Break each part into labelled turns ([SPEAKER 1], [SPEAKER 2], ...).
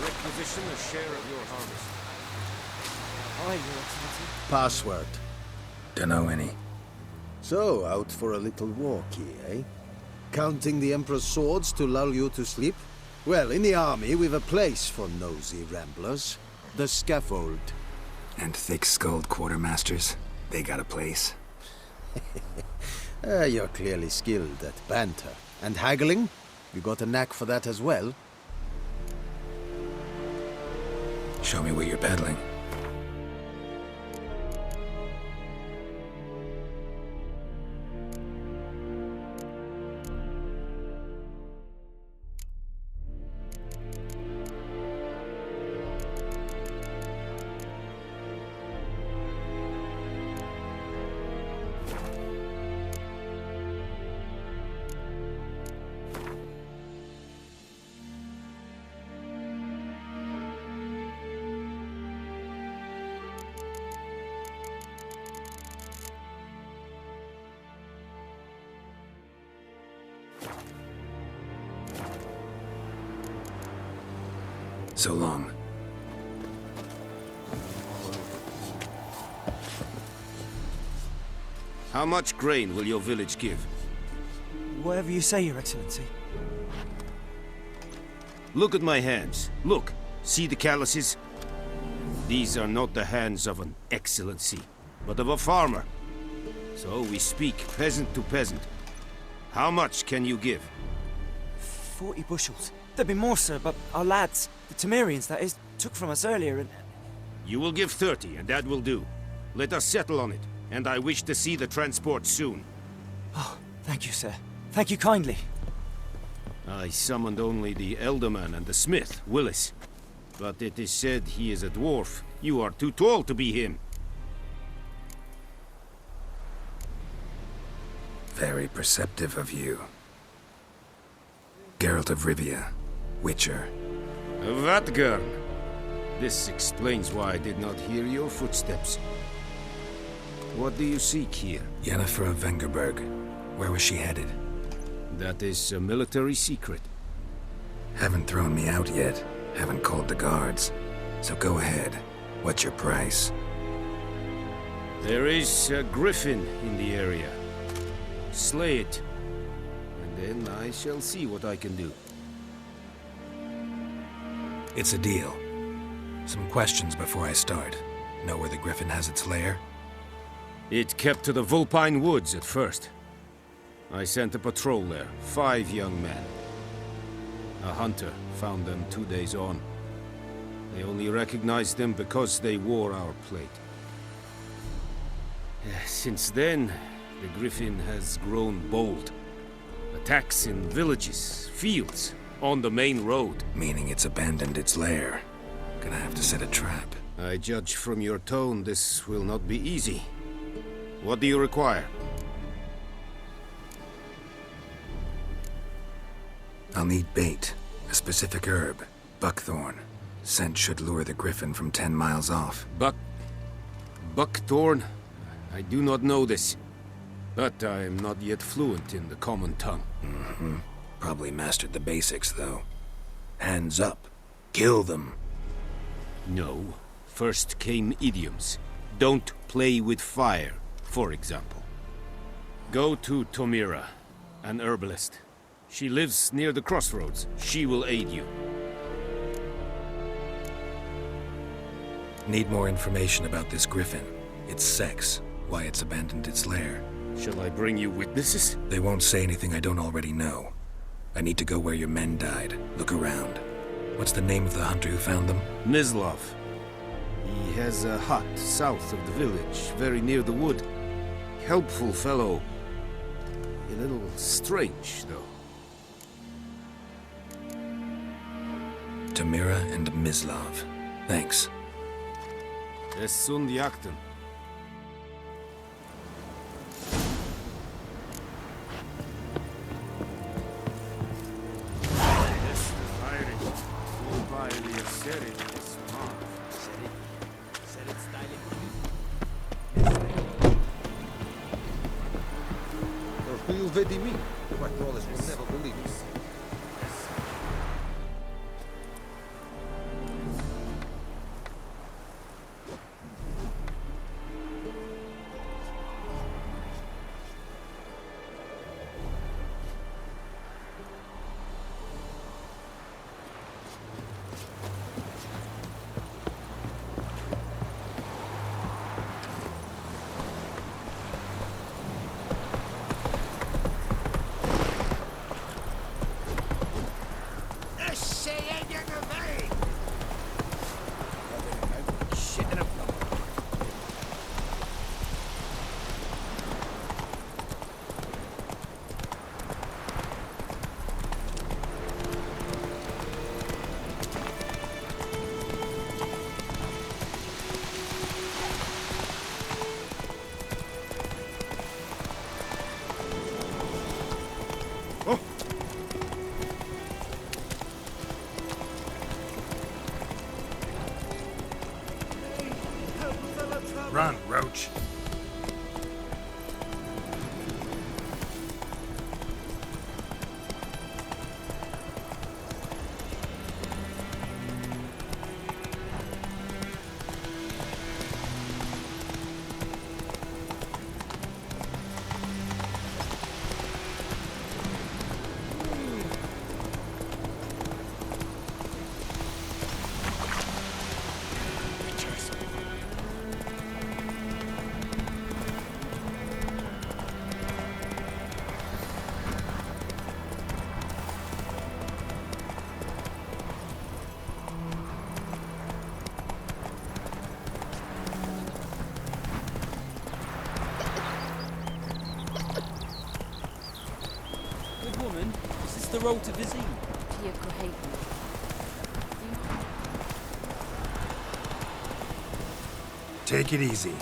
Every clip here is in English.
[SPEAKER 1] Requisition a share of your harvest.
[SPEAKER 2] Aye, Your Excellency.
[SPEAKER 3] Password.
[SPEAKER 4] Dunno any.
[SPEAKER 3] So, out for a little walkie, eh? Counting the Emperor's swords to lull you to sleep? Well, in the army, we've a place for nosy ramblers. The scaffold.
[SPEAKER 4] And thick-skulled quartermasters, they got a place.
[SPEAKER 3] You're clearly skilled at banter. And haggling? You got a knack for that as well?
[SPEAKER 4] Show me what you're peddling. So long.
[SPEAKER 1] How much grain will your village give?
[SPEAKER 2] Whatever you say, Your Excellency.
[SPEAKER 1] Look at my hands. Look. See the calluses? These are not the hands of an excellency, but of a farmer. So we speak peasant to peasant. How much can you give?
[SPEAKER 2] 40 bushels. There'd be more, sir, but our lads, the Temerians, that is, took from us earlier and...
[SPEAKER 1] You will give 30, and that will do. Let us settle on it, and I wish to see the transport soon.
[SPEAKER 2] Oh, thank you, sir. Thank you kindly.
[SPEAKER 1] I summoned only the Elderman and the smith, Willis. But it is said he is a dwarf. You are too tall to be him.
[SPEAKER 4] Very perceptive of you. Geralt of Rivia, Witcher.
[SPEAKER 1] Vatgern. This explains why I did not hear your footsteps. What do you seek here?
[SPEAKER 4] Yennefer of Vengerberg. Where was she headed?
[SPEAKER 1] That is a military secret.
[SPEAKER 4] Haven't thrown me out yet. Haven't called the guards. So go ahead. What's your price?
[SPEAKER 1] There is a Griffin in the area. Slay it. And then I shall see what I can do.
[SPEAKER 4] It's a deal. Some questions before I start. Know where the Griffin has its lair?
[SPEAKER 1] It kept to the Vulpine Woods at first. I sent a patrol there, 5 young men. A hunter found them 2 days on. They only recognized them because they wore our plate. Since then, the Griffin has grown bold. Attacks in villages, fields, on the main road.
[SPEAKER 4] Meaning it's abandoned its lair. Gonna have to set a trap.
[SPEAKER 1] I judge from your tone this will not be easy. What do you require?
[SPEAKER 4] I'll need bait. A specific herb. Buckthorn. Scent should lure the Griffin from 10 miles off.
[SPEAKER 1] Buckthorn? I do not know this. But I am not yet fluent in the common tongue.
[SPEAKER 4] Mm-hmm. Probably mastered the basics, though. Hands up. Kill them.
[SPEAKER 1] No. First came idioms. Don't play with fire, for example. Go to Tomira, an herbalist. She lives near the crossroads. She will aid you.
[SPEAKER 4] Need more information about this Griffin. Its sex, why it's abandoned its lair.
[SPEAKER 1] Shall I bring you witnesses?
[SPEAKER 4] They won't say anything I don't already know. I need to go where your men died. Look around. What's the name of the hunter who found them?
[SPEAKER 1] Mislav. He has a hut south of the village, very near the wood. Helpful fellow. A little strange, though.
[SPEAKER 4] Tamira and Mislav. Thanks.
[SPEAKER 1] Es sunt jakten.
[SPEAKER 5] Vedi me. My brothers will never believe it.
[SPEAKER 4] Run, Roach.
[SPEAKER 6] Good woman, is this the road to Vizine?
[SPEAKER 4] Take it easy.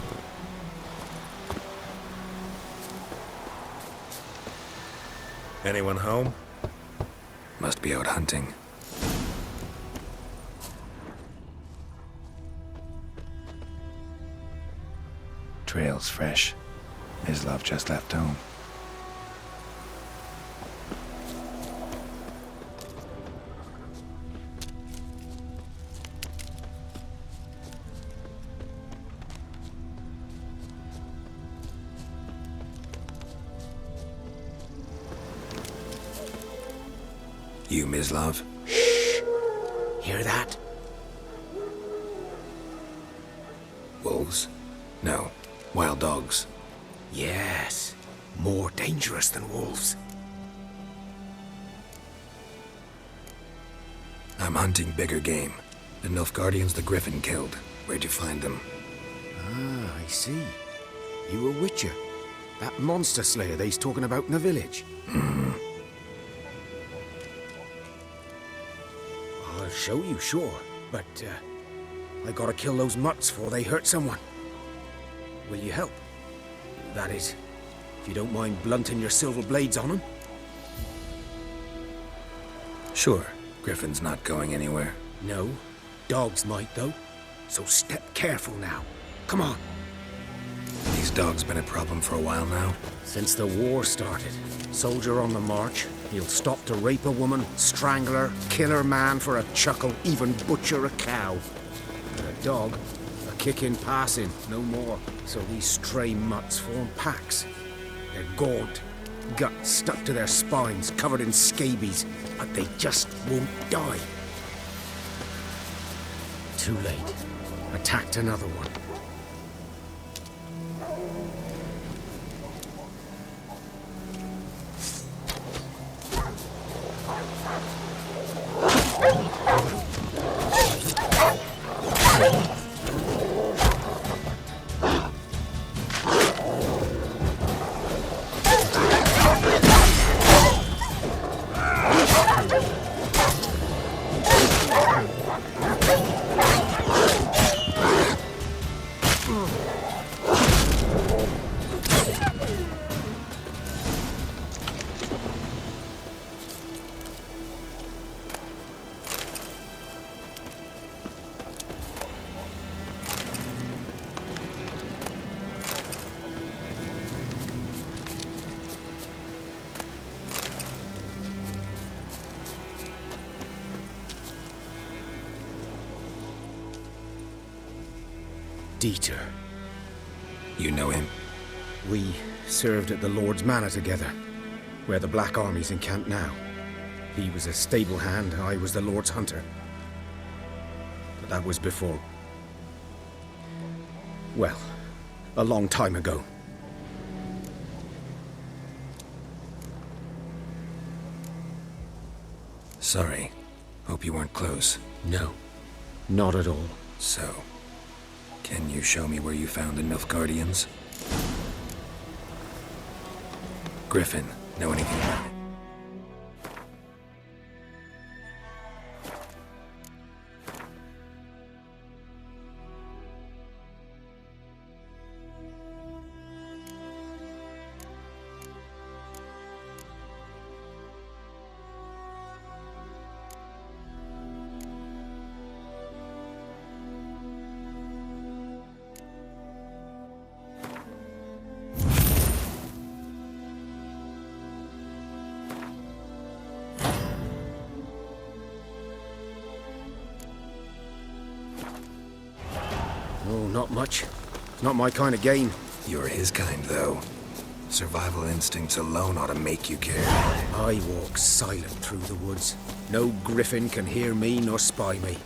[SPEAKER 4] Anyone home? Must be out hunting. Trail's fresh. His love just left home. You, Mislav?
[SPEAKER 1] Shh! Hear that?
[SPEAKER 4] Wolves? No. Wild dogs.
[SPEAKER 1] Yes. More dangerous than wolves.
[SPEAKER 4] I'm hunting bigger game. The Nilfgaardians the Griffin killed. Where'd you find them?
[SPEAKER 1] Ah, I see. You a witcher. That monster slayer they's talking about in the village. I'll show you, sure. But, I gotta kill those mutts before they hurt someone. Will you help? That is, if you don't mind blunting your silver blades on them.
[SPEAKER 4] Sure. Griffin's not going anywhere.
[SPEAKER 1] No. Dogs might, though. So step careful now. Come on.
[SPEAKER 4] These dogs been a problem for a while now.
[SPEAKER 1] Since the war started. Soldier on the march. He'll stop to rape a woman, strangle her, kill her man for a chuckle, even butcher a cow. But a dog, a kick in passing, no more. So these stray mutts form packs. They're gaunt, guts stuck to their spines, covered in scabies, but they just won't die. Too late. Attacked another one. Dieter.
[SPEAKER 4] You know him?
[SPEAKER 1] We served at the Lord's Manor together, where the Black Army's encamped now. He was a stable hand, I was the Lord's hunter. But that was before... well, a long time ago.
[SPEAKER 4] Sorry. Hope you weren't close.
[SPEAKER 1] No, not at all.
[SPEAKER 4] So, can you show me where you found the Nilfgaardians? Griffin, know anything about it?
[SPEAKER 1] Oh, not much. It's not my kind of game.
[SPEAKER 4] You're his kind, though. Survival instincts alone ought to make you care.
[SPEAKER 1] I walk silent through the woods. No Griffin can hear me nor spy me.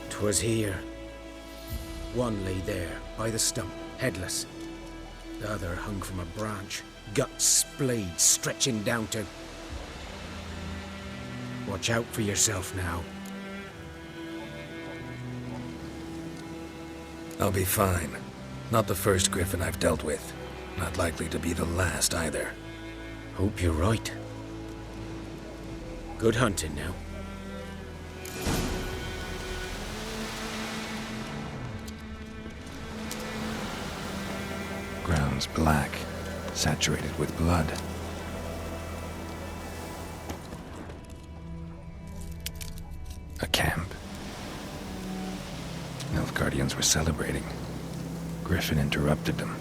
[SPEAKER 1] 'Twas here. One lay there, by the stump, headless. The other hung from a branch, guts splayed, stretching down to... Watch out for yourself now.
[SPEAKER 4] I'll be fine. Not the first Griffin I've dealt with. Not likely to be the last either.
[SPEAKER 1] Hope you're right. Good hunting now.
[SPEAKER 4] Ground's black, saturated with blood. A camp. Nilfgaardians were celebrating. Griffin interrupted them.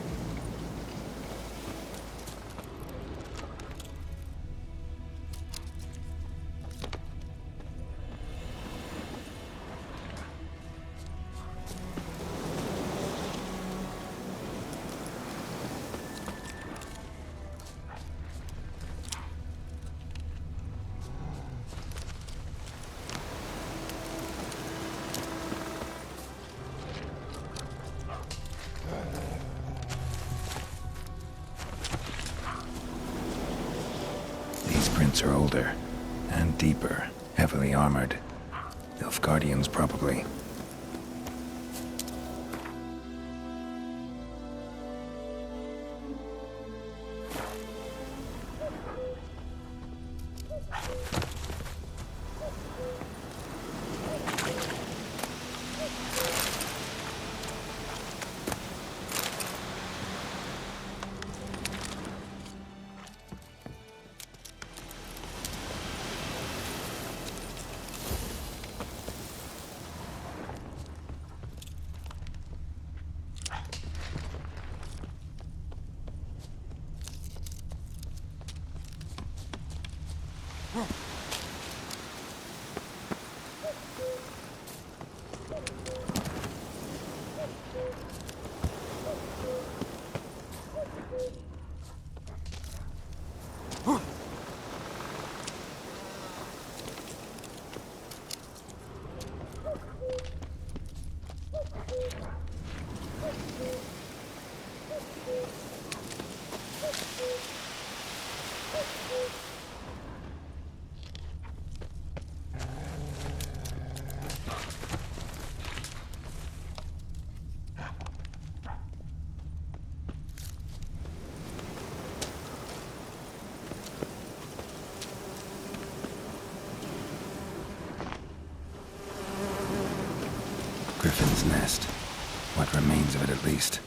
[SPEAKER 4] These prints are older, and deeper, heavily armored. Nilfgaardians, probably. Griffin's nest. What remains of it, at least.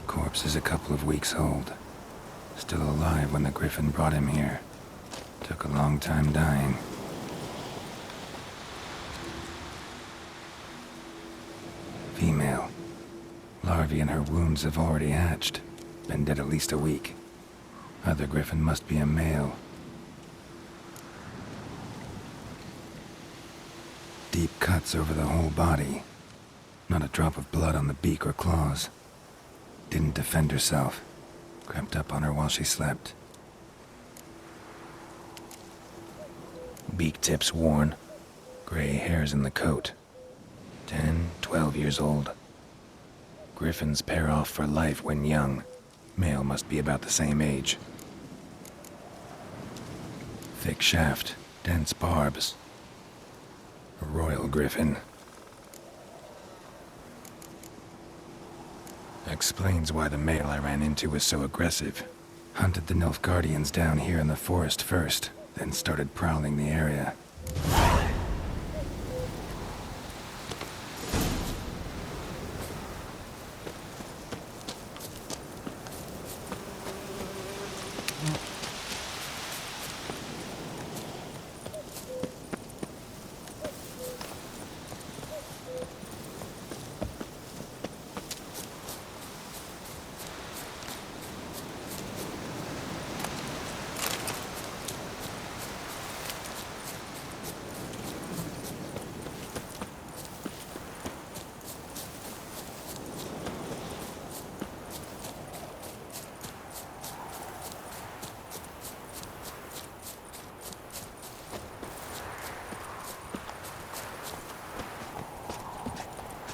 [SPEAKER 4] Corpse is a couple of weeks old. Still alive when the Griffin brought him here. Took a long time dying. Female. Larvae in her wounds have already hatched. Been dead at least a week. Other Griffin must be a male. Deep cuts over the whole body. Not a drop of blood on the beak or claws. Didn't defend herself. Crept up on her while she slept. Beak tips worn. Gray hairs in the coat. 10, 12 years old. Griffins pair off for life when young. Male must be about the same age. Thick shaft, dense barbs. A royal griffin. Explains why the male I ran into was so aggressive. Hunted the Nilfgaardians down here in the forest first, then started prowling the area.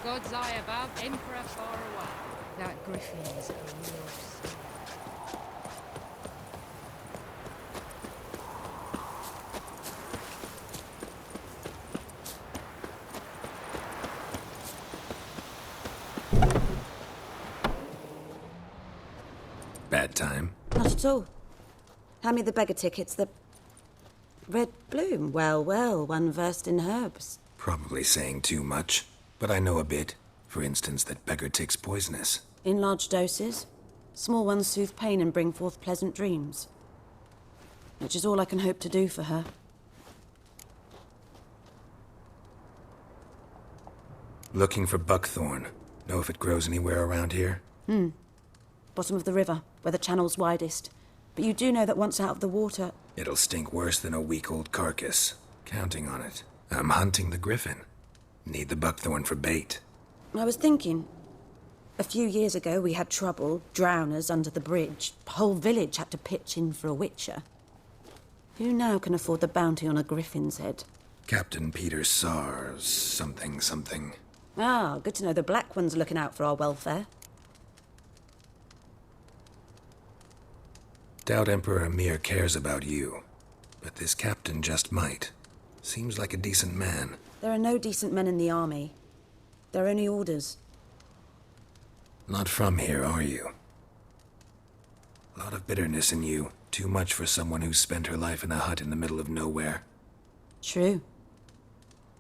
[SPEAKER 7] God's eye above, Emperor far away. That Griffin is a real sin.
[SPEAKER 4] Bad time.
[SPEAKER 8] Not at all. Hand me the beggar tickets, the... Red bloom. Well, well, one versed in herbs.
[SPEAKER 4] Probably saying too much, but I know a bit. For instance, that beggar tick's poisonous.
[SPEAKER 8] In large doses. Small ones soothe pain and bring forth pleasant dreams. Which is all I can hope to do for her.
[SPEAKER 4] Looking for buckthorn. Know if it grows anywhere around here?
[SPEAKER 8] Bottom of the river, where the channel's widest. But you do know that once out of the water...
[SPEAKER 4] It'll stink worse than a week-old carcass. Counting on it. I'm hunting the Griffin. Need the buckthorn for bait.
[SPEAKER 8] I was thinking... A few years ago we had trouble, drowners under the bridge. The whole village had to pitch in for a witcher. Who now can afford the bounty on a Griffin's head?
[SPEAKER 4] Captain Peter Sars, something.
[SPEAKER 8] Ah, good to know the Black One's looking out for our welfare.
[SPEAKER 4] Doubt Emperor Emir cares about you. But this captain just might. Seems like a decent man.
[SPEAKER 8] There are no decent men in the army. They're only orders.
[SPEAKER 4] Not from here, are you? Lot of bitterness in you. Too much for someone who's spent her life in a hut in the middle of nowhere.
[SPEAKER 8] True.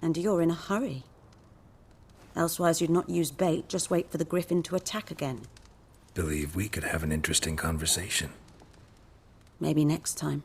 [SPEAKER 8] And you're in a hurry. Elsewise you'd not use bait, just wait for the Griffin to attack again.
[SPEAKER 4] Believe we could have an interesting conversation.
[SPEAKER 8] Maybe next time.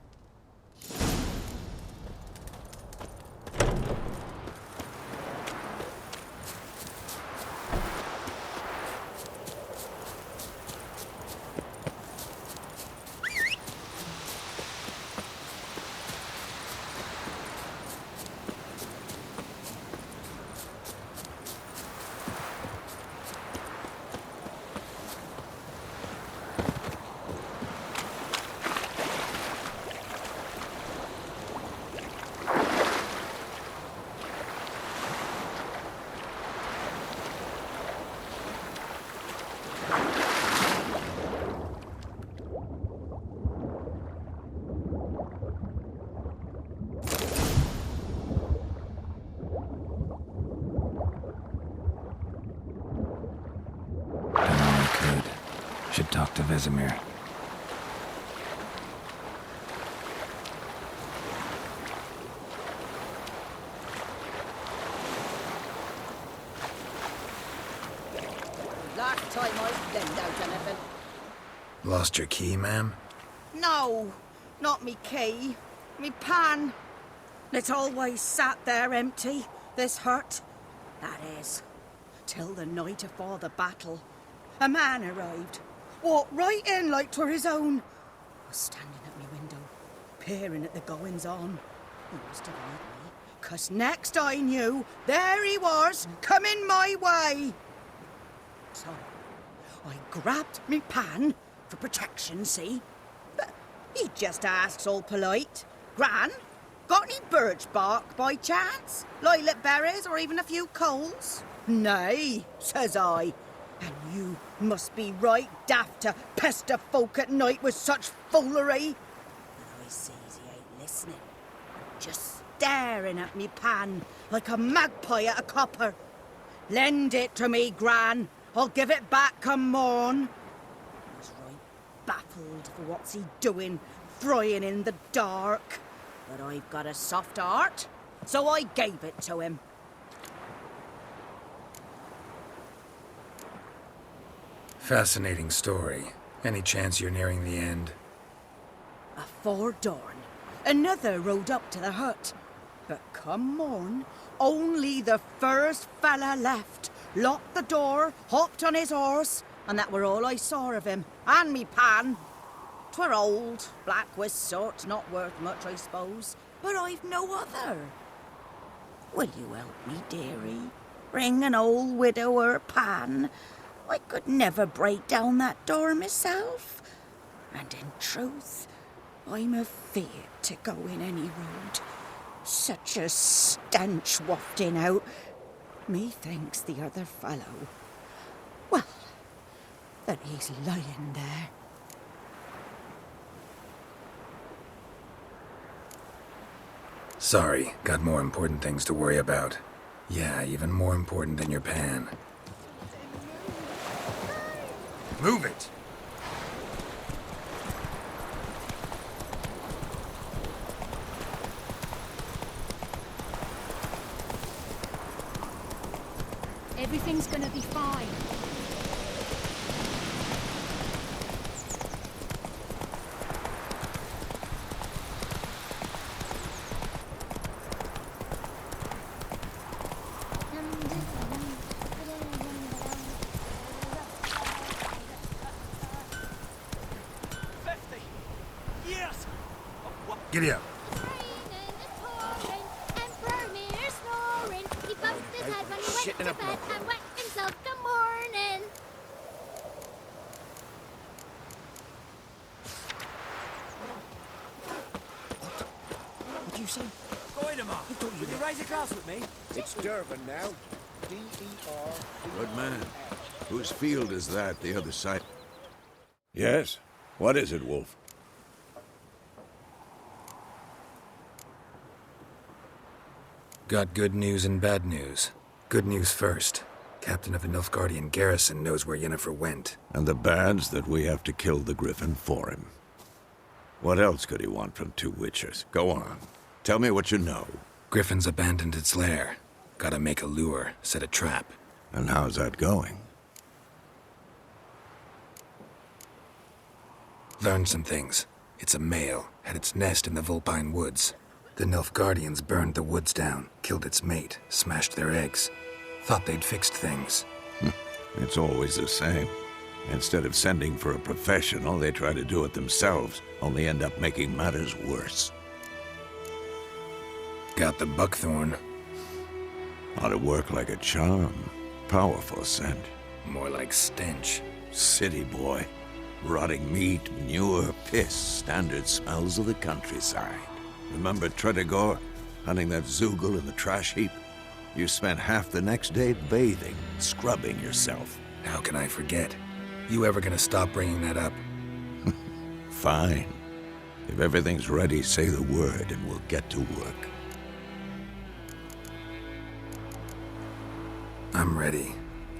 [SPEAKER 4] Should talk to Vesemir.
[SPEAKER 9] Last time I was blend out, Jonathan.
[SPEAKER 4] Lost your key, ma'am?
[SPEAKER 9] No, not me key. Me pan. It's always sat there empty, this hut. That is, till the night afore the battle. A man arrived, walked right in like 'twere his own. Was standing at me window, peering at the goings-on. He must have heard me, 'cause next I knew, there he was, coming my way. So, I grabbed me pan, for protection, see? But he just asks all polite, Gran, got any birch bark by chance? Lilac berries or even a few coals? Nay, says I. And you must be right daft to pester folk at night with such foolery. But I sees he ain't listening. Just staring at me pan like a magpie at a copper. Lend it to me, Gran. I'll give it back come morn. I was right baffled for what's he doing, frying in the dark. But I've got a soft heart, so I gave it to him.
[SPEAKER 4] Fascinating story. Any chance you're nearing the end?
[SPEAKER 9] Afore dawn, another rode up to the hut. But come morn, only the first fella left. Locked the door, hopped on his horse, and that were all I saw of him, and me pan. 'Twere old, black with sort, not worth much, I suppose, but I've no other. Will you help me, dearie? Bring an old widower pan. I could never break down that door myself. And in truth, I'm afeard to go in any road. Such a stench wafting out. Methinks the other fellow, well, that he's lying there.
[SPEAKER 4] Sorry, got more important things to worry about. Yeah, even more important than your pan. Move it!
[SPEAKER 7] Everything's gonna be fine.
[SPEAKER 4] Giddy up.
[SPEAKER 5] Shitting up.
[SPEAKER 7] And wet himself good morning.
[SPEAKER 2] What do you say?
[SPEAKER 6] Going him off. Will you raise a glass with me?
[SPEAKER 5] It's Durban now. D-E-R.
[SPEAKER 10] Good man. Whose field is that, the other side? Yes? What is it, Wolf?
[SPEAKER 4] Got good news and bad news. Good news first. Captain of the Nilfgaardian garrison knows where Yennefer went.
[SPEAKER 10] And the bad's that we have to kill the Griffin for him. What else could he want from two witchers? Go on. Tell me what you know.
[SPEAKER 4] Griffin's abandoned its lair. Gotta make a lure, set a trap.
[SPEAKER 10] And how's that going?
[SPEAKER 4] Learned some things. It's a male, had its nest in the Vulpine Woods. The Nilfgaardians burned the woods down, killed its mate, smashed their eggs. Thought they'd fixed things.
[SPEAKER 10] It's always the same. Instead of sending for a professional, they try to do it themselves, only end up making matters worse.
[SPEAKER 4] Got the buckthorn.
[SPEAKER 10] Ought to work like a charm. Powerful scent.
[SPEAKER 4] More like stench.
[SPEAKER 10] City boy. Rotting meat, manure, piss, standard smells of the countryside. Remember Tredegor, hunting that Zoogle in the trash heap? You spent half the next day bathing, scrubbing yourself.
[SPEAKER 4] How can I forget? You ever gonna stop bringing that up?
[SPEAKER 10] Fine. If everything's ready, say the word and we'll get to work.
[SPEAKER 4] I'm ready.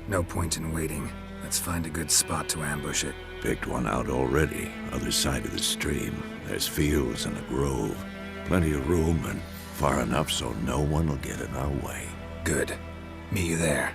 [SPEAKER 4] No point in waiting. Let's find a good spot to ambush it.
[SPEAKER 10] Picked one out already, other side of the stream. There's fields and a grove. Plenty of room and far enough so no one will get in our way.
[SPEAKER 4] Good. Meet you there.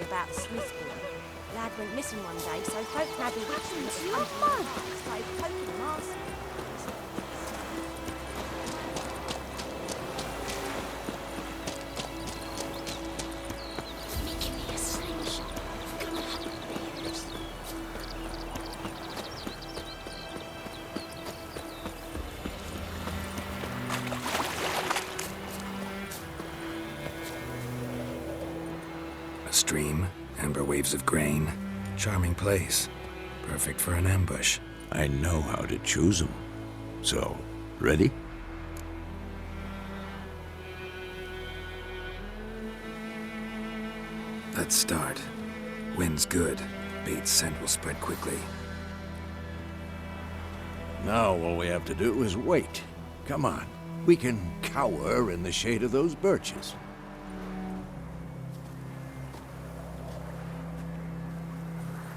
[SPEAKER 11] about the Smith boy. Lad went missing one day, so folk now bewitched him to come to my house, started poking him arse.
[SPEAKER 12] Give me a slingshot. I've got a couple of beers.
[SPEAKER 4] A stream, amber waves of grain. Charming place. Perfect for an ambush.
[SPEAKER 10] I know how to choose them. So, ready?
[SPEAKER 4] Let's start. Wind's good. Bait's scent will spread quickly.
[SPEAKER 10] Now all we have to do is wait. Come on. We can cower in the shade of those birches.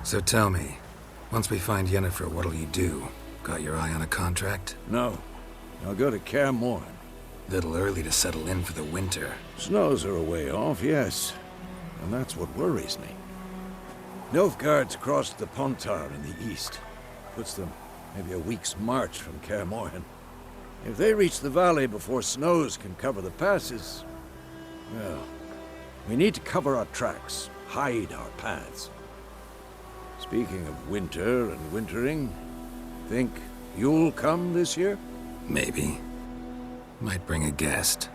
[SPEAKER 4] So tell me, once we find Yennefer, what'll you do? Got your eye on a contract?
[SPEAKER 10] No. I'll go to Kaer Morhen.
[SPEAKER 4] Little early to settle in for the winter.
[SPEAKER 10] Snows are a way off, yes. And that's what worries me. Nilfgaard's crossed the Pontar in the east. Puts them maybe a week's march from Kaer Morhen. If they reach the valley before snows can cover the passes, well, we need to cover our tracks, hide our paths. Speaking of winter and wintering, think you'll come this year?
[SPEAKER 4] Maybe. Might bring a guest.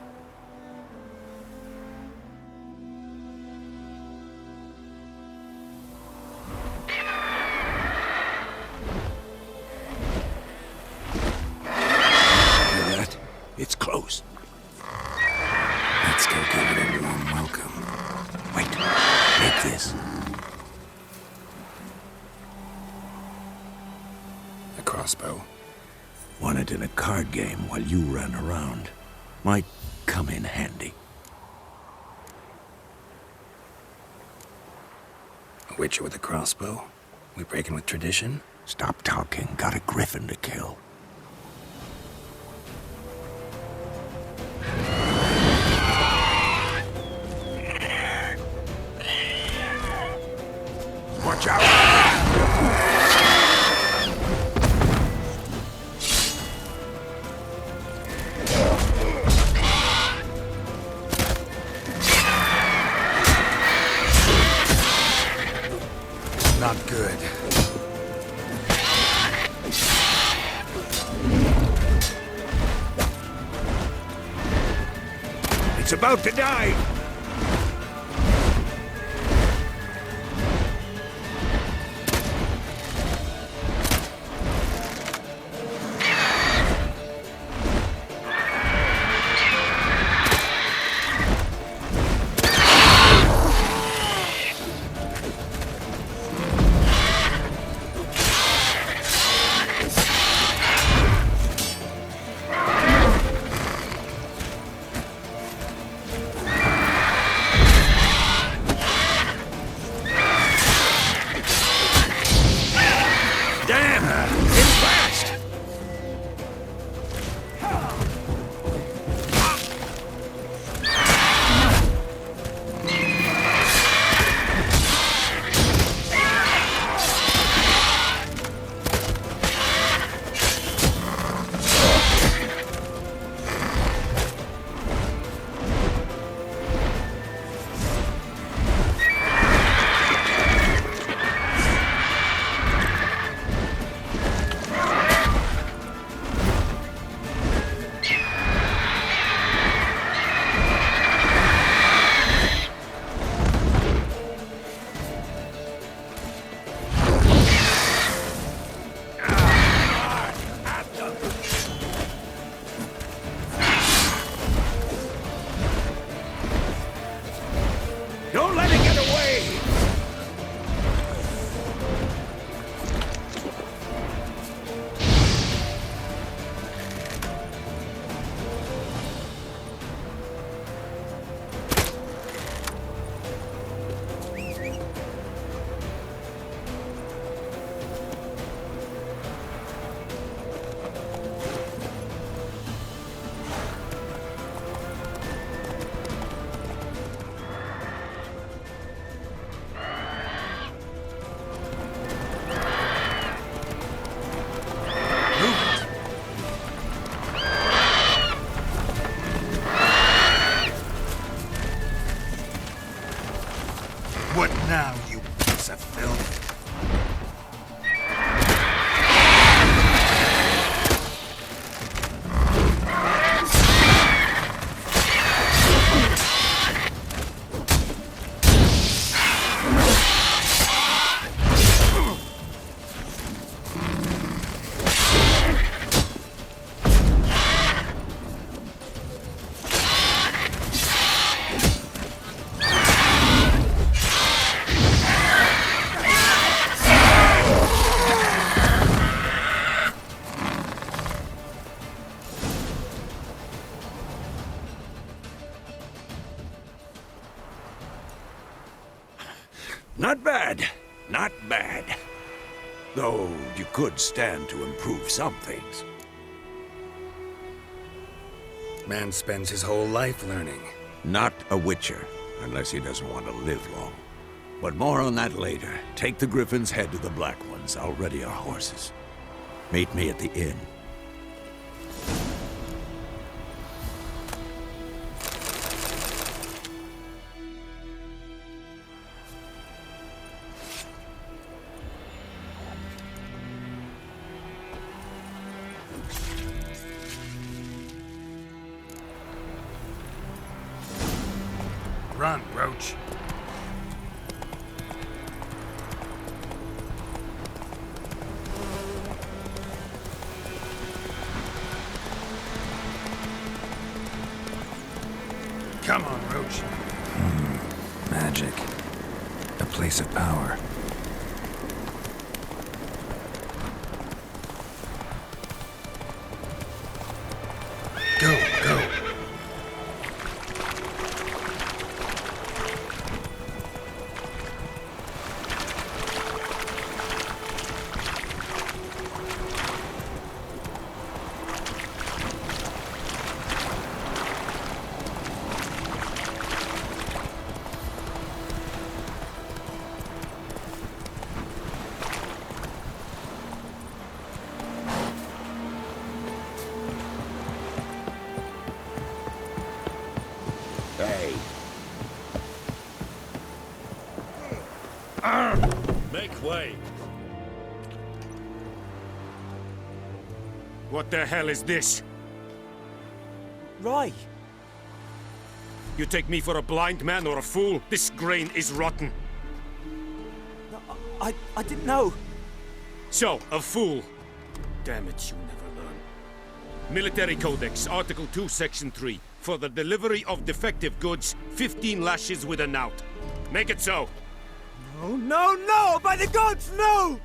[SPEAKER 10] Hear that? It's close.
[SPEAKER 4] Let's go give it a warm welcome.
[SPEAKER 10] Wait, take this.
[SPEAKER 4] A crossbow.
[SPEAKER 10] Won it in a card game while you ran around. Might come in handy.
[SPEAKER 4] A witcher with a crossbow? We breaking with tradition?
[SPEAKER 10] Stop talking. Got a Griffin to kill. Watch out!
[SPEAKER 4] Not good.
[SPEAKER 10] It's about to die! What now, you piece of filth? Not bad. Not bad. Though you could stand to improve some things.
[SPEAKER 4] Man spends his whole life learning.
[SPEAKER 10] Not a witcher, unless he doesn't want to live long. But more on that later. Take the Griffin's head to the Black Ones. I'll ready our horses. Meet me at the inn.
[SPEAKER 4] Run, Roach. Come on, Roach. Magic. A place of power. Go, go.
[SPEAKER 10] Hey.
[SPEAKER 1] Make way. What the hell is this?
[SPEAKER 2] Rye.
[SPEAKER 1] You take me for a blind man or a fool? This grain is rotten.
[SPEAKER 2] No, I didn't know.
[SPEAKER 1] So, a fool. Damn it, you never learn. Military Codex, Article 2, Section 3. For the delivery of defective goods, 15 lashes with a knout. Make it so.
[SPEAKER 2] No, no, no! By the gods, no!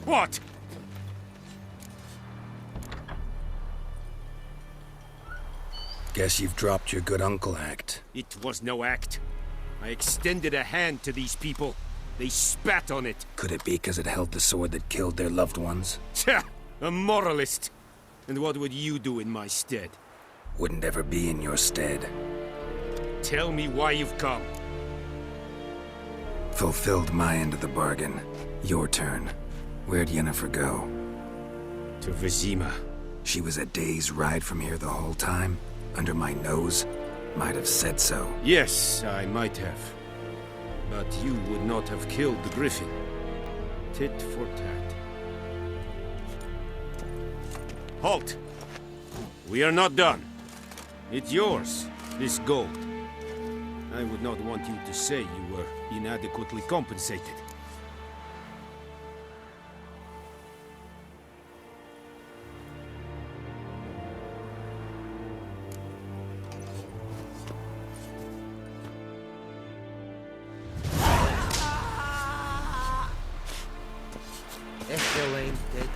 [SPEAKER 1] What?
[SPEAKER 4] Guess you've dropped your good uncle act.
[SPEAKER 1] It was no act. I extended a hand to these people. They spat on it.
[SPEAKER 4] Could it be because it held the sword that killed their loved ones?
[SPEAKER 1] Tja! A moralist. And what would you do in my stead?
[SPEAKER 4] Wouldn't ever be in your stead.
[SPEAKER 1] Tell me why you've come.
[SPEAKER 4] Fulfilled my end of the bargain. Your turn. Where'd Yennefer go?
[SPEAKER 1] To Vizima.
[SPEAKER 4] She was a day's ride from here the whole time? Under my nose? Might have said so.
[SPEAKER 1] Yes, I might have. But you would not have killed the Griffin. Tit for tat. Halt! We are not done. It's yours, this gold. I would not want you to say you were inadequately compensated.
[SPEAKER 5] Ethel ain't dead.